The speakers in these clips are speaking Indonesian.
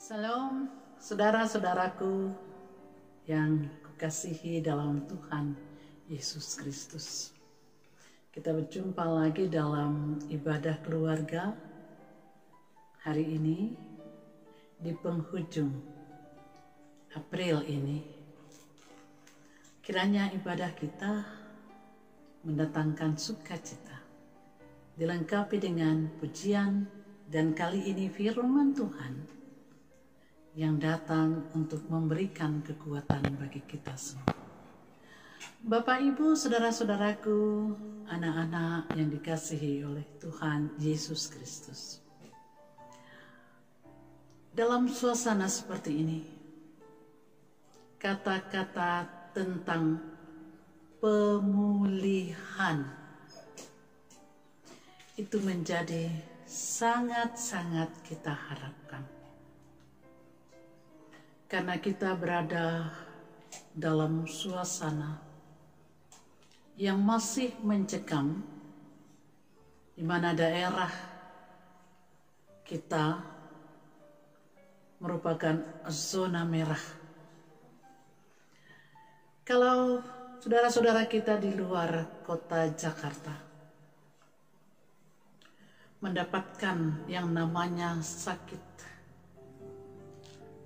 Salam saudara-saudaraku yang kukasihi dalam Tuhan Yesus Kristus. Kita berjumpa lagi dalam ibadah keluarga hari ini di penghujung April ini. Kiranya ibadah kita mendatangkan sukacita, dilengkapi dengan pujian, dan kali ini firman Tuhan yang datang untuk memberikan kekuatan bagi kita semua. Bapak, Ibu, saudara-saudaraku, anak-anak yang dikasihi oleh Tuhan Yesus Kristus. Dalam suasana seperti ini, kata-kata tentang pemulihan itu menjadi sangat-sangat kita harapkan. Karena kita berada dalam suasana yang masih mencekam, di mana daerah kita merupakan zona merah. Kalau saudara-saudara kita di luar kota Jakarta mendapatkan yang namanya sakit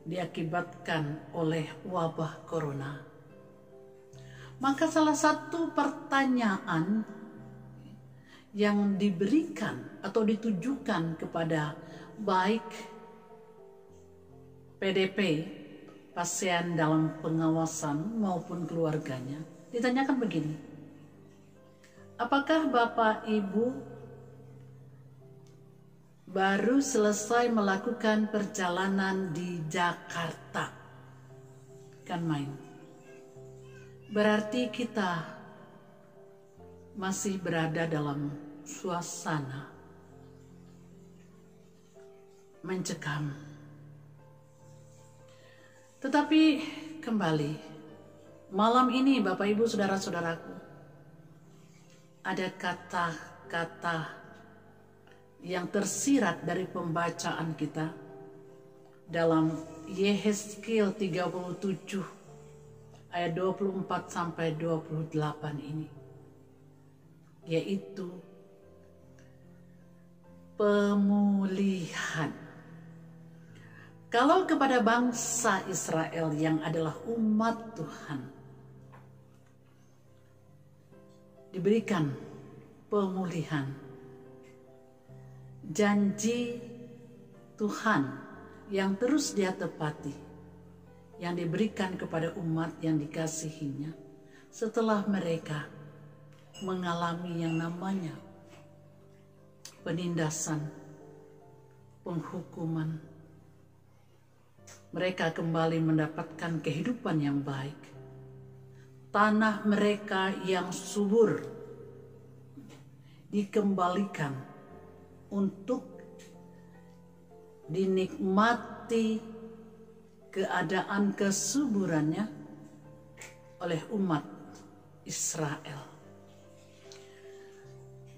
diakibatkan oleh wabah corona, maka salah satu pertanyaan yang diberikan atau ditujukan kepada baik PDP, pasien dalam pengawasan maupun keluarganya, ditanyakan begini: apakah Bapak Ibu baru selesai melakukan perjalanan di Jakarta? Kan main. Berarti kita masih berada dalam suasana mencekam. Tetapi kembali, malam ini Bapak Ibu saudara-saudaraku, ada kata-kata yang tersirat dari pembacaan kita dalam Yehezkiel 37 ayat 24 sampai 28 ini, yaitu pemulihan. Kalau kepada bangsa Israel yang adalah umat Tuhan diberikan pemulihan, janji Tuhan yang terus Dia tepati, yang diberikan kepada umat yang dikasihinya setelah mereka mengalami yang namanya penindasan, penghukuman. Mereka kembali mendapatkan kehidupan yang baik. Tanah mereka yang subur dikembalikan untuk dinikmati keadaan kesuburannya oleh umat Israel.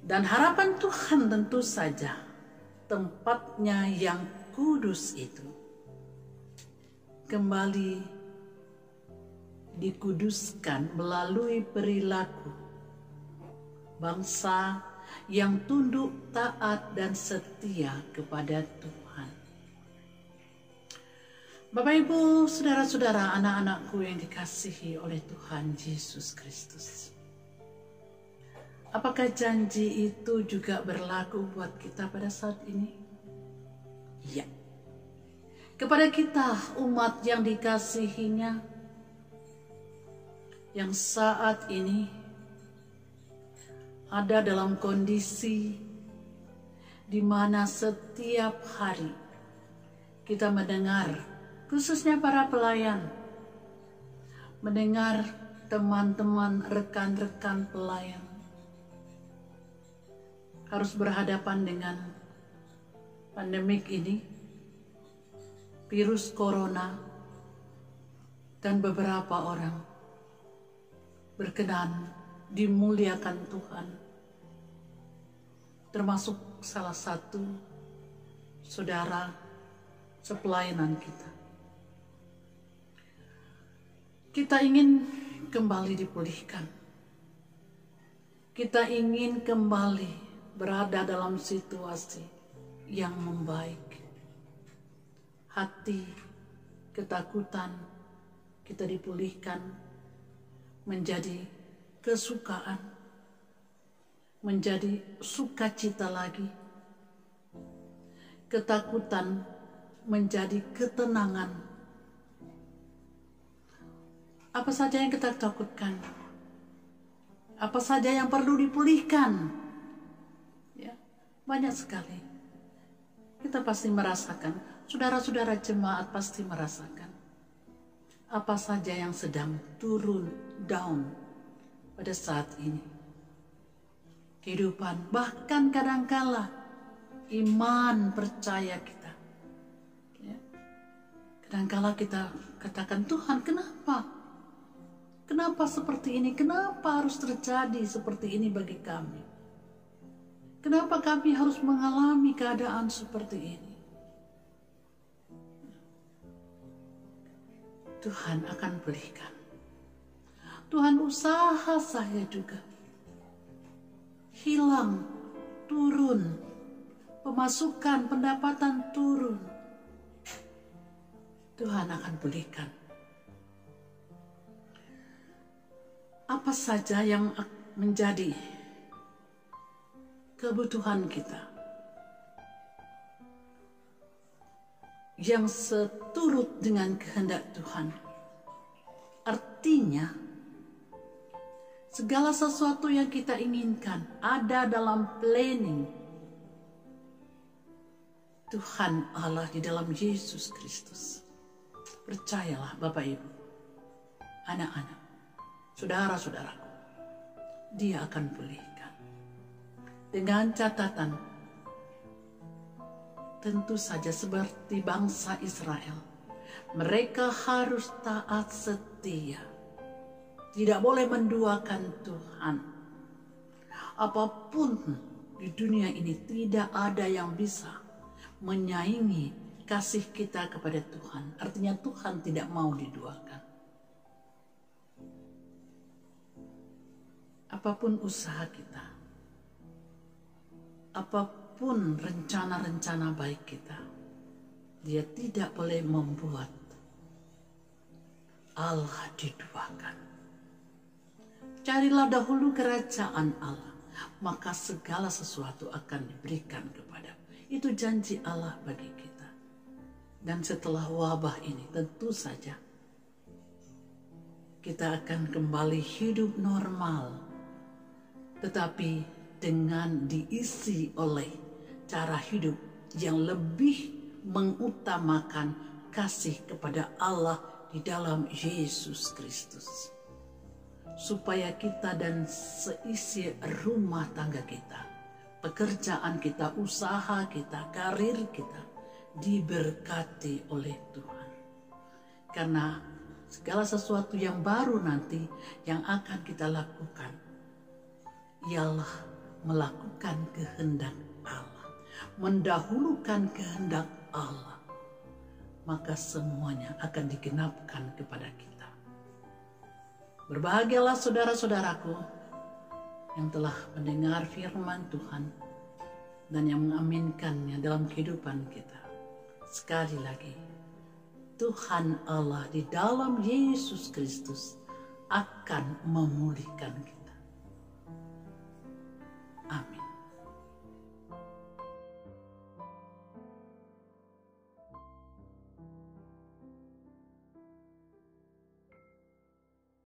Dan harapan Tuhan tentu saja tempatnya yang kudus itu kembali dikuduskan melalui perilaku bangsa yang tunduk, taat, dan setia kepada Tuhan. Bapak, Ibu, saudara-saudara, anak-anakku yang dikasihi oleh Tuhan Yesus Kristus, apakah janji itu juga berlaku buat kita pada saat ini? Ya. Kepada kita, umat yang dikasihinya, yang saat ini ada dalam kondisi di mana setiap hari kita mendengar, khususnya para pelayan, mendengar teman-teman, rekan-rekan pelayan harus berhadapan dengan pandemik ini, virus corona, dan beberapa orang berkenan dimuliakan Tuhan, termasuk salah satu saudara sepelayanan kita. Kita ingin kembali dipulihkan. Kita ingin kembali berada dalam situasi yang membaik. Hati, ketakutan kita dipulihkan menjadi kesukaan, menjadi sukacita lagi. Ketakutan menjadi ketenangan. Apa saja yang kita takutkan? Apa saja yang perlu dipulihkan? Ya, banyak sekali. Kita pasti merasakan, saudara-saudara jemaat pasti merasakan. Apa saja yang sedang turun, down pada saat ini. Kehidupan, bahkan kadangkala iman percaya kita. Ya. Kadangkala kita katakan, Tuhan kenapa? Kenapa seperti ini? Kenapa harus terjadi seperti ini bagi kami? Kenapa kami harus mengalami keadaan seperti ini? Tuhan akan pulihkan. Tuhan usaha saya juga. Hilang, turun, pemasukan, pendapatan turun. Tuhan akan pulihkan. Apa saja yang menjadi kebutuhan kita, yang seturut dengan kehendak Tuhan. Artinya, segala sesuatu yang kita inginkan ada dalam planning Tuhan Allah di dalam Yesus Kristus. Percayalah Bapak Ibu, anak-anak, saudara-saudaraku, Dia akan pulihkan. Dengan catatan, tentu saja seperti bangsa Israel, mereka harus taat setia. Tidak boleh menduakan Tuhan. Apapun di dunia ini tidak ada yang bisa menyaingi kasih kita kepada Tuhan. Artinya Tuhan tidak mau diduakan. Apapun usaha kita, apapun rencana-rencana baik kita, Dia tidak boleh membuat Allah diduakan. Carilah dahulu kerajaan Allah, maka segala sesuatu akan diberikan kepada. Itu janji Allah bagi kita. Dan setelah wabah ini tentu saja kita akan kembali hidup normal, tetapi dengan diisi oleh cara hidup yang lebih mengutamakan kasih kepada Allah di dalam Yesus Kristus. Supaya kita dan seisi rumah tangga kita, pekerjaan kita, usaha kita, karir kita diberkati oleh Tuhan. Karena segala sesuatu yang baru nanti yang akan kita lakukan ialah melakukan kehendak Allah, mendahulukan kehendak Allah, maka semuanya akan digenapkan kepada kita. Berbahagialah saudara-saudaraku yang telah mendengar firman Tuhan dan yang mengaminkannya dalam kehidupan kita. Sekali lagi, Tuhan Allah di dalam Yesus Kristus akan memulihkan kita.